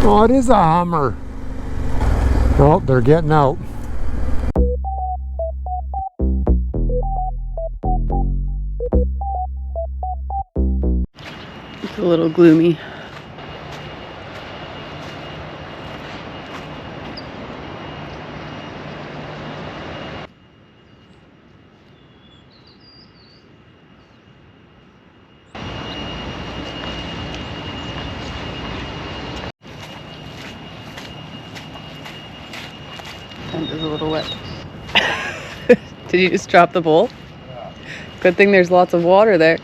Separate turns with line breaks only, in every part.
Oh, it is a Hummer. Oh, they're getting out.
It's a little gloomy. And it's a little wet. Did you just drop the bowl?
Yeah.
Good thing there's lots of water there.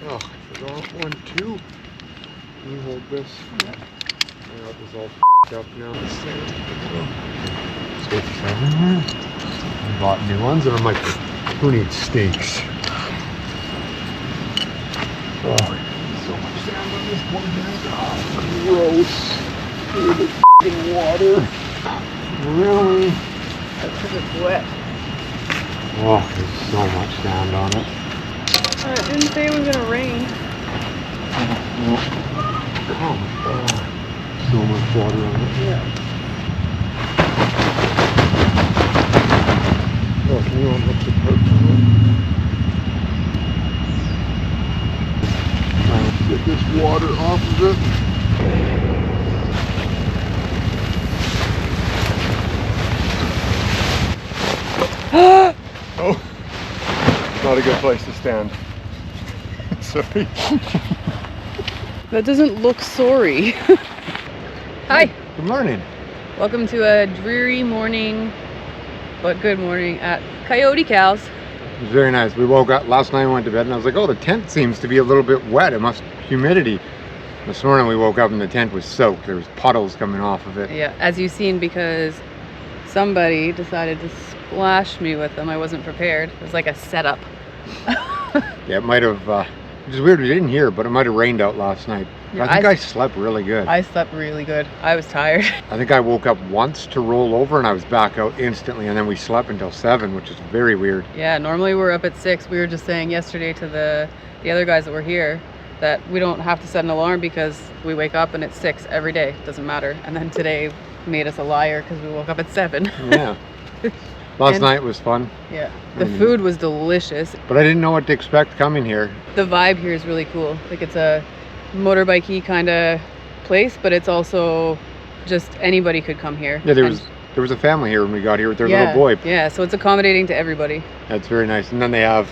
Oh, I forgot one too. Can you hold this? Yeah. I got this all f***ed up now. Steaks everywhere. I bought new ones and I'm like, who needs steaks? Oh, so much sand on this board now. Oh, gross. Look at the f***ing water. Really?
That's because it's wet.
Oh, there's so much sand on it.
It didn't say it was gonna rain.
Come on. So much water on it.
Yeah.
Oh, can you unhook the perch on it? Trying to get this water off of it. Oh, not a good place to stand. Sorry.
That doesn't look sorry. Hi.
Good morning.
Welcome to a dreary morning, but good morning at Coyote Cals.
It was very nice. We woke up last night, went to bed, and I was like, oh, the tent seems to be a little bit wet. It must humidity. This morning we woke up and the tent was soaked. There was puddles coming off of it.
Yeah, as you've seen, because somebody decided to splash me with them. I wasn't prepared. It was like a setup.
Yeah, it might have, which is weird, we didn't hear, but it might have rained out last night.
Yeah,
I think I slept really good.
I slept really good. I was tired.
I think I woke up once to roll over and I was back out instantly, and then we slept until 7, which is very weird.
Yeah, normally we're up at 6. We were just saying yesterday to the other guys that were here that we don't have to set an alarm because we wake up and it's 6 every day. Doesn't matter. And then today made us a liar because we woke up at 7.
Yeah. Last night was fun.
Yeah. The food was delicious.
But I didn't know what to expect coming here.
The vibe here is really cool. Like, it's a motorbike-y kind of place, but it's also just anybody could come here.
Yeah, there was a family here when we got here with their little boy.
Yeah, so it's accommodating to everybody.
That's very nice. And then they have,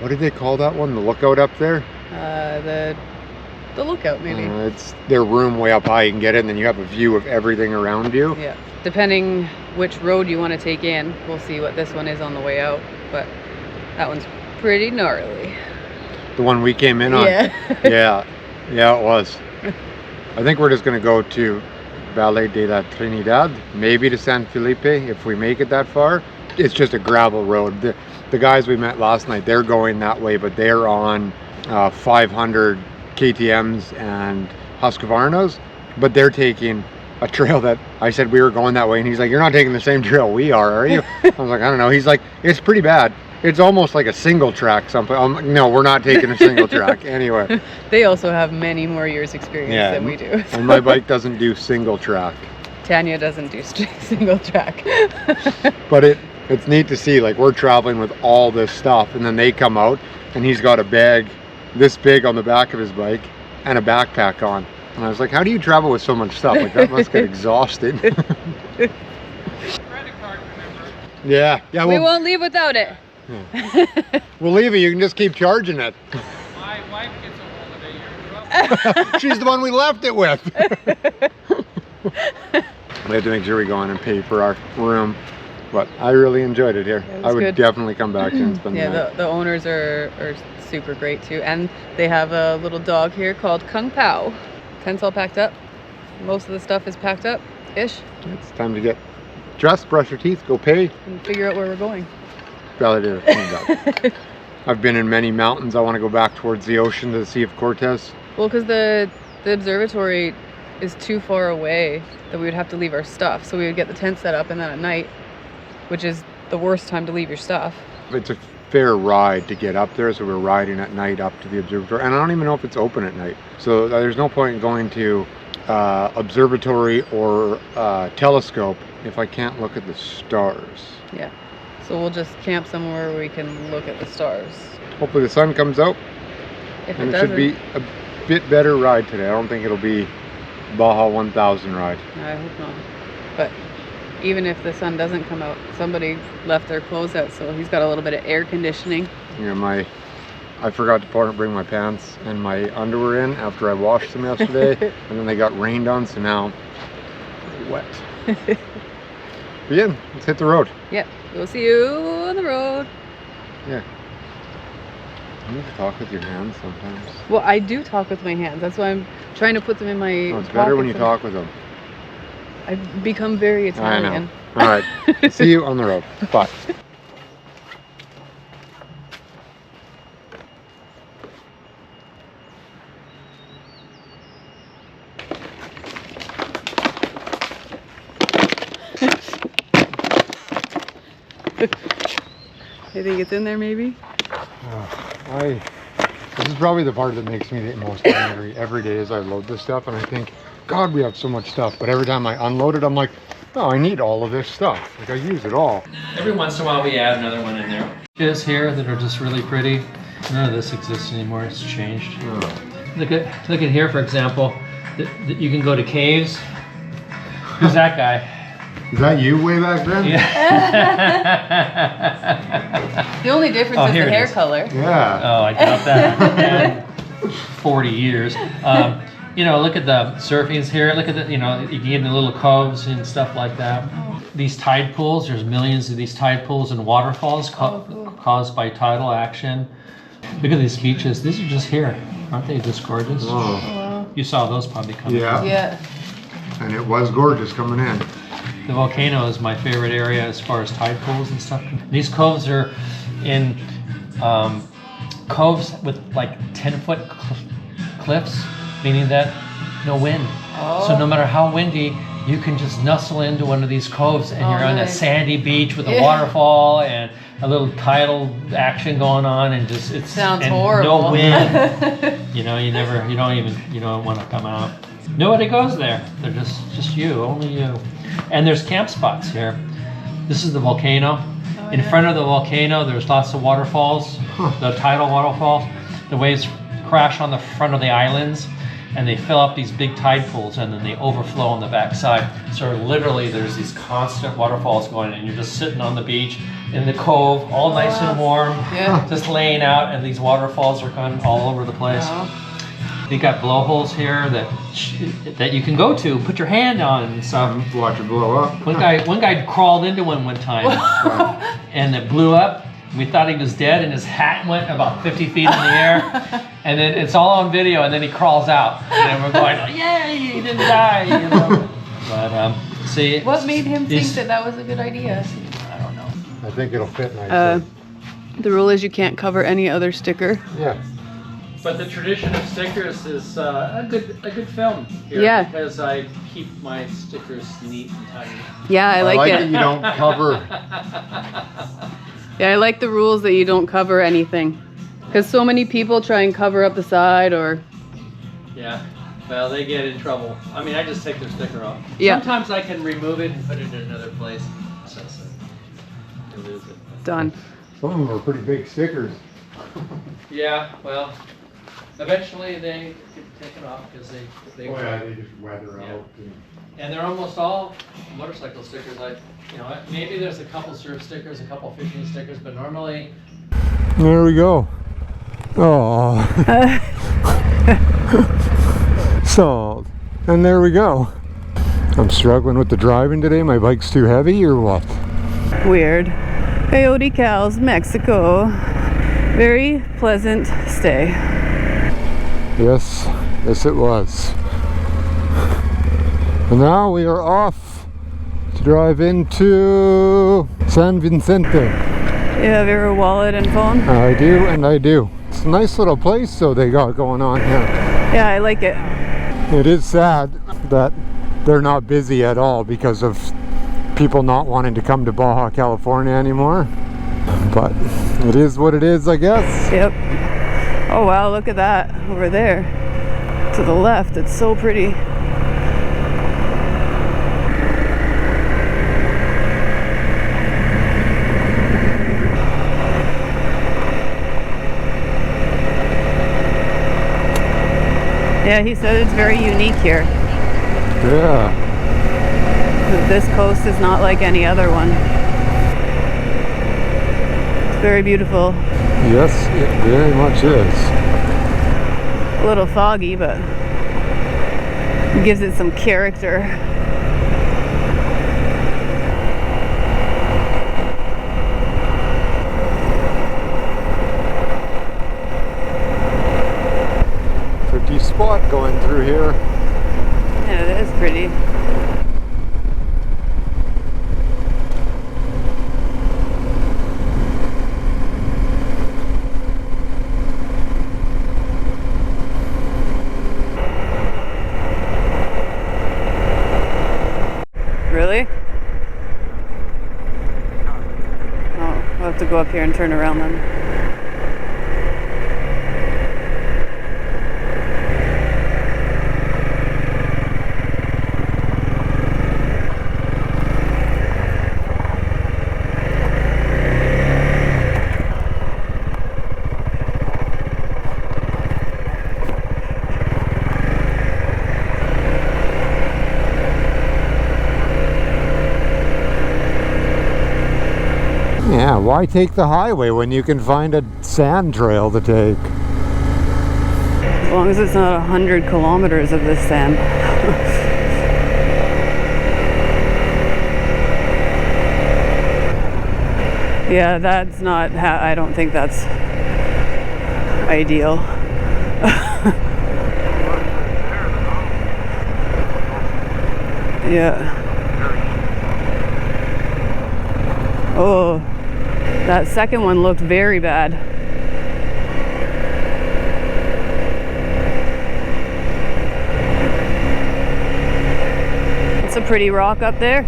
what did they call that one? The lookout up there?
The lookout, maybe.
It's their room way up high. You can get it, and then you have a view of everything around you.
Yeah. Depending which road you want to take in, we'll see what this one is on the way out. But that one's pretty gnarly.
The one we came in on?
Yeah.
Yeah, it was. I think we're just going to go to Valle de la Trinidad, maybe to San Felipe if we make it that far. It's just a gravel road. The guys we met last night, they're going that way, but they're on 500 KTMs and Husqvarnas, but they're taking a trail that I said we were going that way, and he's like, you're not taking the same trail we are you? I was like, I don't know. He's like, it's pretty bad. It's almost like a single track something. No, we're not taking a single track anyway.
They also have many more years experience than we do.
And my bike doesn't do single track.
Tanya doesn't do single track.
But it's neat to see, like, we're traveling with all this stuff, and then they come out and he's got a bag this big on the back of his bike and a backpack on. And I was like, how do you travel with so much stuff? Like, that must get exhausting.
Credit card, remember?
Yeah.
We won't leave without it.
Yeah. We'll leave it. You can just keep charging it.
My wife gets a hold of it. You're in trouble.
She's the one we left it with. We had to make sure we go in and pay for our room. But I really enjoyed it here.
It was
I would
good.
Definitely come back here and spend the night.
Yeah, the owners are super great too. And they have a little dog here called Kung Pao. Tent's all packed up. Most of the stuff is packed up-ish.
It's time to get dress, brush your teeth, go pay.
And figure out where we're going.
Valley de la Trinidad. I've been in many mountains. I want to go back towards the ocean to the Sea of Cortez.
Well, because the observatory is too far away that we would have to leave our stuff. So we would get the tent set up and then at night, which is the worst time to leave your stuff.
It's a fair ride to get up there, so we're riding at night up to the observatory. And I don't even know if it's open at night. So there's no point in going to observatory or telescope if I can't look at the stars.
Yeah. So we'll just camp somewhere where we can look at the stars.
Hopefully the sun comes out.
If
And
it
it
doesn't,
should be a bit better ride today. I don't think it'll be Baja 1000 ride.
I hope not. But even if the sun doesn't come out, somebody left their clothes out, so he's got a little bit of air conditioning.
Yeah, I forgot to bring my pants and my underwear in after I washed them yesterday, and then they got rained on, so now they're wet. But yeah, let's hit the road.
Yep. We'll see you on the road.
Yeah. You need to talk with your hands sometimes.
Well, I do talk with my hands. That's why I'm trying to put them in my
Oh, it's better when you
pockets.
talk with them.
I've become very
I
Italian.
know. All right. See you on the road. Bye.
I think it's in there maybe.
This is probably the part that makes me the most angry every day as I load this stuff, and I think, God, we have so much stuff. But every time I unload it, I'm like, oh, I need all of this stuff. Like, I use it all.
Every once in a while we add another one in there. Is here that are just really pretty. None of this exists anymore. It's changed.
Oh.
Look at here, for example. You can go to caves. Who's that guy?
Is that you way back then?
Yeah.
The only difference is
here
the
it
hair
is.
color.
Yeah.
Oh, I doubt that. 40 years. You know, look at the surfings here. Look at the, you know, you can get in little coves and stuff like that. These tide pools, there's millions of these tide pools and waterfalls caused by tidal action. Look at these beaches. These are just here. Aren't they just gorgeous?
Oh.
Wow.
You saw those probably coming.
Yeah.
Yeah.
And it was gorgeous coming in.
The volcano is my favorite area as far as tide pools and stuff. These coves are in coves with like 10-foot cliffs, meaning that no wind.
Oh.
So no matter how windy, you can just nestle into one of these coves and you're on a
nice.
sandy beach with a waterfall and a little tidal action going on, and just it's
Sounds
and
horrible.
no wind. You know, you don't want to come out. Nobody goes there. They're just you, only you. And there's camp spots here. This is the volcano. In front of the volcano, there's lots of waterfalls, the tidal waterfalls. The waves crash on the front of the islands, and they fill up these big tide pools, and then they overflow on the backside. So literally, there's these constant waterfalls going, and you're just sitting on the beach in the cove, all nice and warm,
Yeah.
just laying out, and these waterfalls are going all over the place.
Wow.
They got blowholes here that you can go to, put your hand on and stuff.
Watch it blow up.
One guy crawled into one time, and it blew up. We thought he was dead, and his hat went about 50 feet in the air, and then it's all on video. And then he crawls out, and we're going, "Yay, he didn't die!" You know? But see,
What made him think
these-
that was a good idea?
I don't know.
I think it'll fit nicely.
The rule is you can't cover any other sticker.
Yeah.
But the tradition of stickers is a good film here,
Yeah.
because I keep my stickers neat and tidy.
Yeah, I like
that
it.
you don't cover.
Yeah, I like the rules that you don't cover anything. Because so many people try and cover up the side or...
Yeah, well, they get in trouble. I mean, I just take their sticker off.
Yeah.
Sometimes I can remove it and put it in another place. So I lose it.
Done.
Some of them are pretty big stickers.
Yeah, well, eventually they get taken off because they
They just weather
Yeah.
out.
and they're almost all motorcycle stickers. Like, you know, maybe there's a couple surf stickers, a couple fishing stickers, but normally.
There we go. Oh. Salt. And there we go. I'm struggling with the driving today. My bike's too heavy or what?
Weird. Coyote Cals, Mexico. Very pleasant stay.
Yes, yes it was. And now we are off to drive into San Vicente.
You have your wallet and phone?
I do, and I do. It's a nice little place, so they got going on here.
Yeah, I like it.
It is sad that they're not busy at all because of people not wanting to come to Baja California anymore. But it is what it is, I guess.
Yep. Oh wow, look at that over there. To the left, it's so pretty. Yeah, he said it's very unique here.
Yeah.
This coast is not like any other one. It's very beautiful.
Yes, it very much is.
A little foggy, but it gives it some character.
Pretty spot going through here.
Yeah, it is pretty. Really? Oh, we'll have to go up here and turn around then.
Yeah, why take the highway when you can find a sand trail to take?
As long as it's not 100 kilometers of this sand. Yeah, that's not, I don't think that's ideal. Yeah. Oh, that second one looked very bad. It's a pretty rock up there.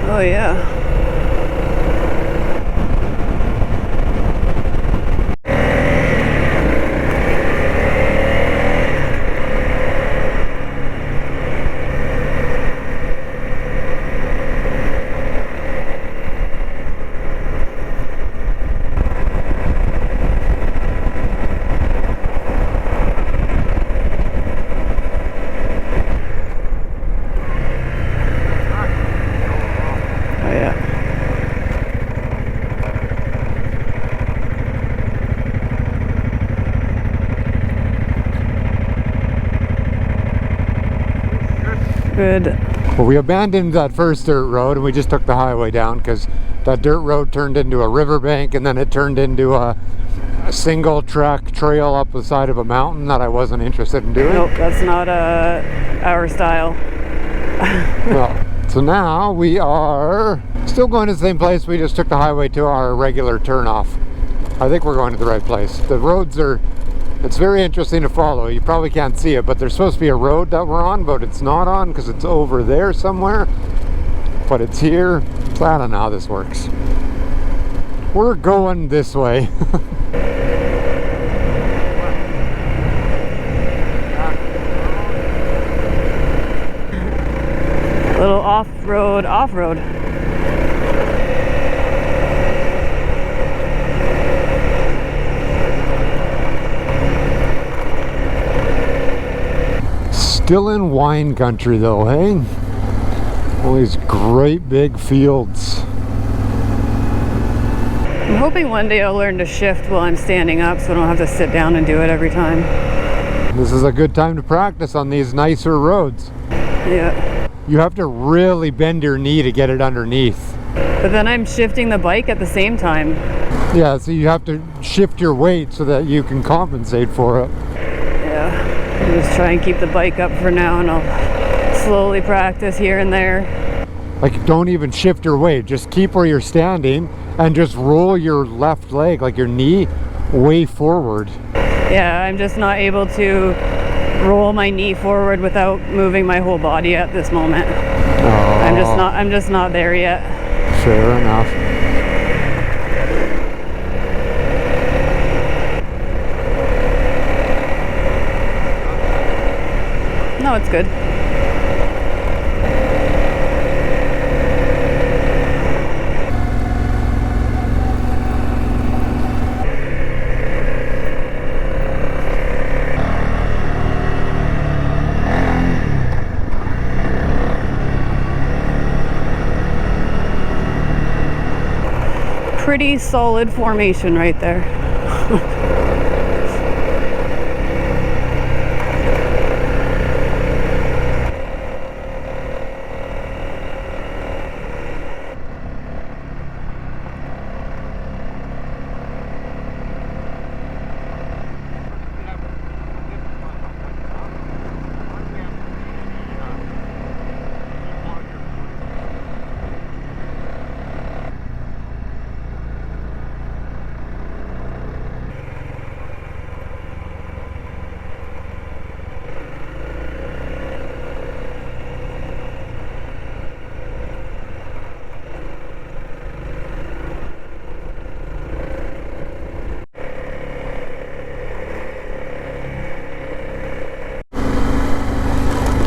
Oh yeah. Good.
Well, we abandoned that first dirt road and we just took the highway down because that dirt road turned into a riverbank and then it turned into a single track trail up the side of a mountain that I wasn't interested in doing.
Nope, that's not our style.
Well, so now we are still going to the same place. We just took the highway to our regular turnoff. I think we're going to the right place. The roads are, it's very interesting to follow. You probably can't see it, but there's supposed to be a road that we're on, but it's not on because it's over there somewhere. But it's here. So I don't know how this works. We're going this way.
A little off-road.
Still in wine country though, hey? All these great big fields.
I'm hoping one day I'll learn to shift while I'm standing up so I don't have to sit down and do it every time.
This is a good time to practice on these nicer roads.
Yeah.
You have to really bend your knee to get it underneath.
But then I'm shifting the bike at the same time.
Yeah, so you have to shift your weight so that you can compensate for it.
Yeah, I'll just try and keep the bike up for now, and I'll slowly practice here and there.
Like, don't even shift your weight, just keep where you're standing and just roll your left leg, like your knee, way forward.
Yeah, I'm just not able to roll my knee forward without moving my whole body at this moment.
Oh,
I'm just not there yet.
fair enough.
No, it's good. Pretty solid formation right there.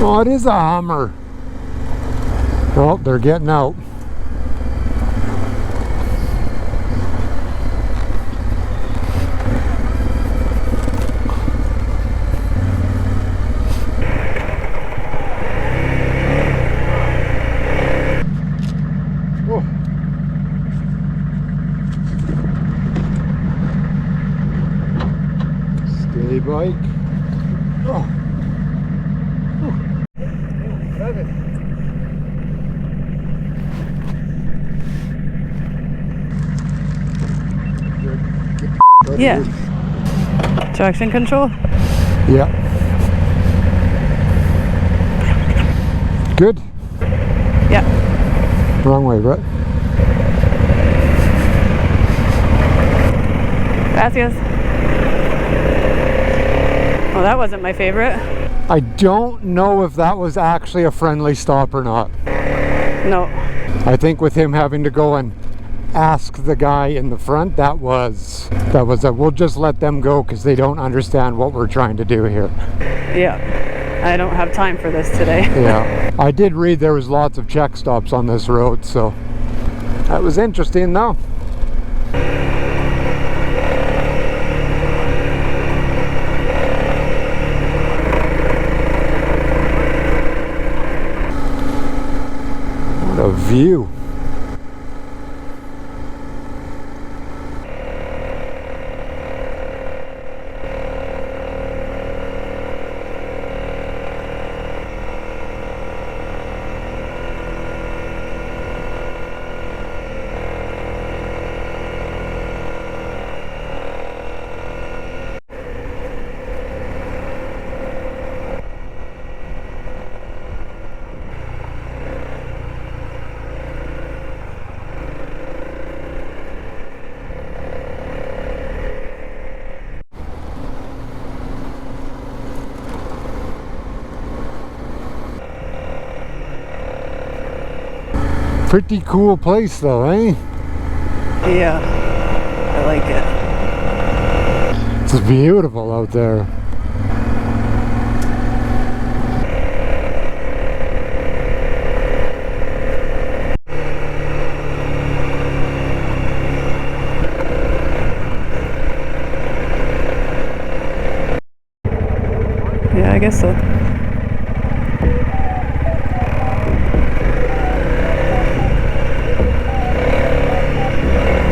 Oh, it is a Hummer. Oh, they're getting out. Oh. Stay bike. Oh.
Yeah. Traction control?
Yeah. Good?
Yeah.
Wrong way, right?
Gracias. Well, that wasn't my favorite.
I don't know if that was actually a friendly stop or not.
No.
I think with him having to go and ask the guy in the front, that was a, we'll just let them go because they don't understand what we're trying to do here.
Yeah. I don't have time for this today.
Yeah. I did read there was lots of check stops on this road, so that was interesting though. What a view. Pretty cool place though, eh?
Yeah. I like it.
It's beautiful out there.
Yeah, I guess so.